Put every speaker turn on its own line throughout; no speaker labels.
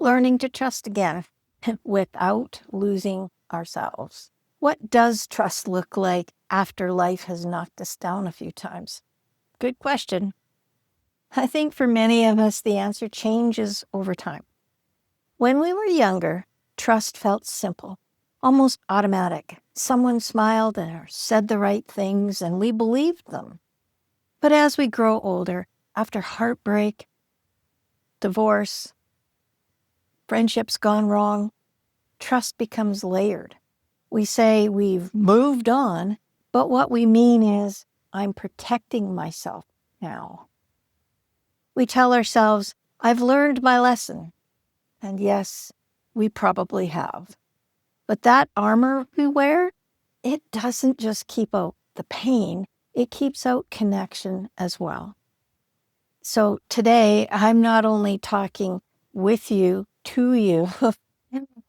learning to trust again without losing ourselves. What does trust look like after life has knocked us down a few times? Good question. I think for many of us, the answer changes over time. When we were younger, trust felt simple, almost automatic. Someone smiled or said the right things, and we believed them. But as we grow older, after heartbreak, divorce, friendships gone wrong, trust becomes layered. We say we've moved on, but what we mean is, I'm protecting myself now. We tell ourselves, I've learned my lesson. And yes, we probably have. But that armor we wear, it doesn't just keep out the pain, it keeps out connection as well. So today, I'm not only talking with you, to you,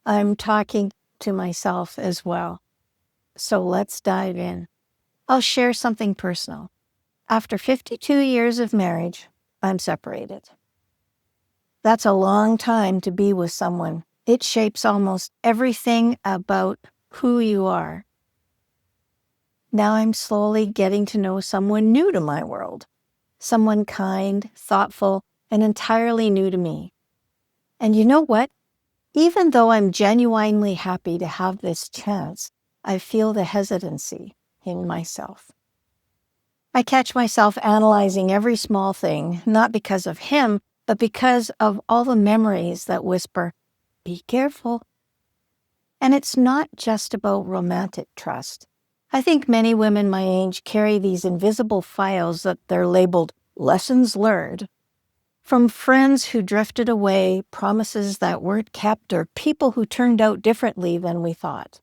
I'm talking to myself as well. So let's dive in. I'll share something personal. After 52 years of marriage, I'm separated. That's a long time to be with someone. It shapes almost everything about who you are. Now I'm slowly getting to know someone new to my world. Someone kind, thoughtful, and entirely new to me. And you know what? Even though I'm genuinely happy to have this chance, I feel the hesitancy in myself. I catch myself analyzing every small thing, not because of him, but because of all the memories that whisper, be careful. And it's not just about romantic trust. I think many women my age carry these invisible files that they're labeled lessons learned. From friends who drifted away, promises that weren't kept, or people who turned out differently than we thought.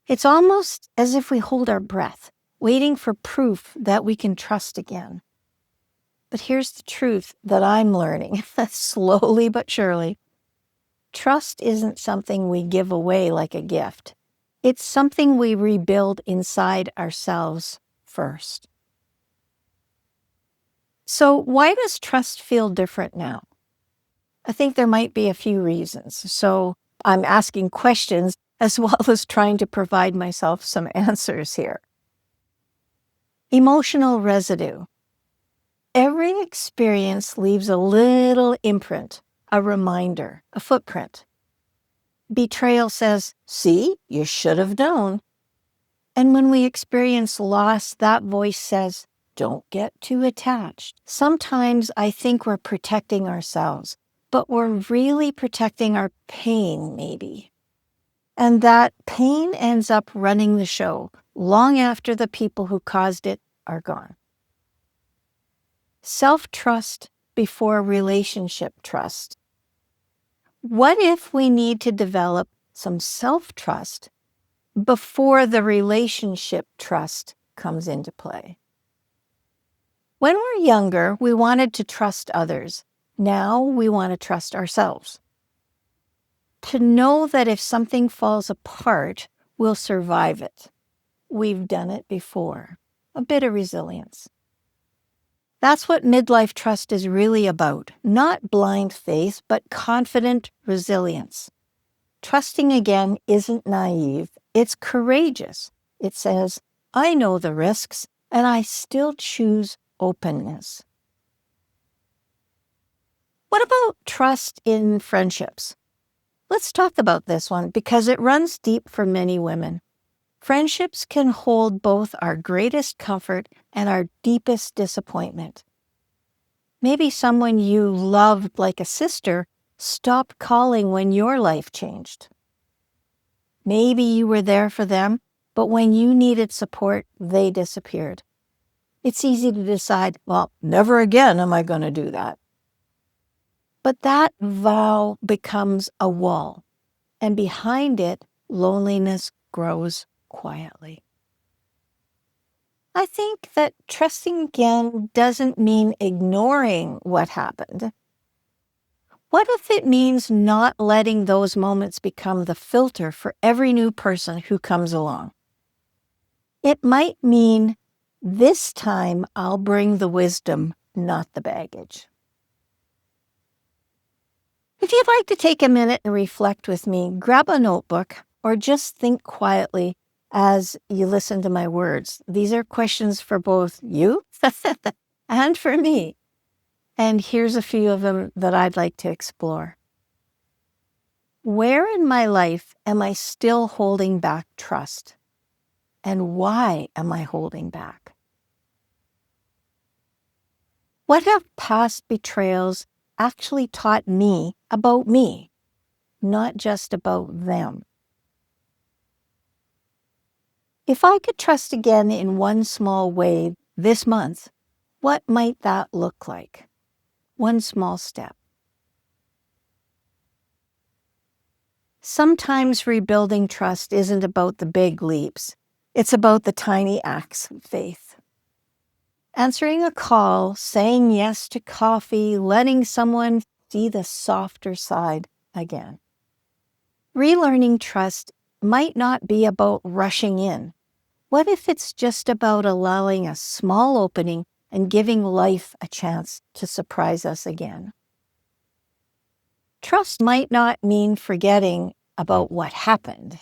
It's almost as if we hold our breath, waiting for proof that we can trust again. But here's the truth that I'm learning, slowly but surely. Trust isn't something we give away like a gift. It's something we rebuild inside ourselves first. So why does trust feel different now? I think there might be a few reasons. So I'm asking questions as well as trying to provide myself some answers here. Emotional residue. Every experience leaves a little imprint, a reminder, a footprint. Betrayal says, see, you should have known. And when we experience loss, that voice says, don't get too attached. Sometimes I think we're protecting ourselves, but we're really protecting our pain, maybe. And that pain ends up running the show long after the people who caused it are gone. Self-trust before relationship trust. What if we need to develop some self-trust before the relationship trust comes into play? When we're younger, we wanted to trust others. Now we want to trust ourselves. To know that if something falls apart, we'll survive it. We've done it before. A bit of resilience. That's what midlife trust is really about. Not blind faith, but confident resilience. Trusting again isn't naive. It's courageous. It says, I know the risks, and I still choose openness. What about trust in friendships? Let's talk about this one because it runs deep for many women. Friendships can hold both our greatest comfort and our deepest disappointment. Maybe someone you loved like a sister stopped calling when your life changed. Maybe you were there for them, but when you needed support, they disappeared. It's easy to decide, well, never again am I going to do that. But that vow becomes a wall, and behind it, loneliness grows quietly. I think that trusting again doesn't mean ignoring what happened. What if it means not letting those moments become the filter for every new person who comes along? It might mean this time I'll bring the wisdom, not the baggage. If you'd like to take a minute and reflect with me, grab a notebook or just think quietly as you listen to my words. These are questions for both you and for me. And here's a few of them that I'd like to explore. Where in my life am I still holding back trust? And why am I holding back? What have past betrayals actually taught me about me, not just about them? If I could trust again in one small way this month, what might that look like? One small step. Sometimes rebuilding trust isn't about the big leaps. It's about the tiny acts of faith. Answering a call, saying yes to coffee, letting someone see the softer side again. Relearning trust might not be about rushing in. What if it's just about allowing a small opening and giving life a chance to surprise us again? Trust might not mean forgetting about what happened,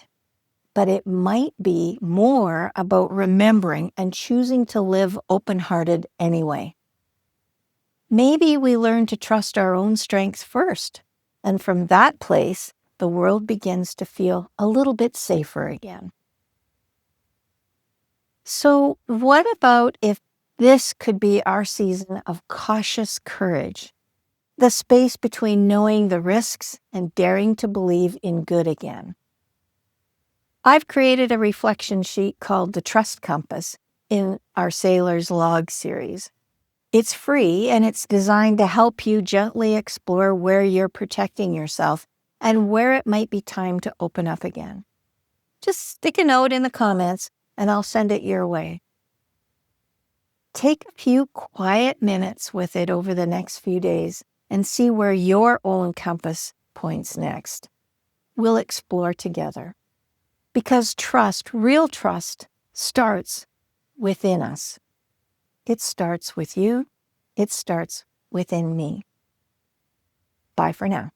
but it might be more about remembering and choosing to live open-hearted anyway. Maybe we learn to trust our own strengths first, and from that place, the world begins to feel a little bit safer again. So, what about if this could be our season of cautious courage? The space between knowing the risks and daring to believe in good again. I've created a reflection sheet called the Trust Compass in our Sailor's Log series. It's free and it's designed to help you gently explore where you're protecting yourself and where it might be time to open up again. Just stick a note in the comments and I'll send it your way. Take a few quiet minutes with it over the next few days and see where your own compass points next. We'll explore together. Because trust, real trust, starts within us. It starts with you. It starts within me. Bye for now.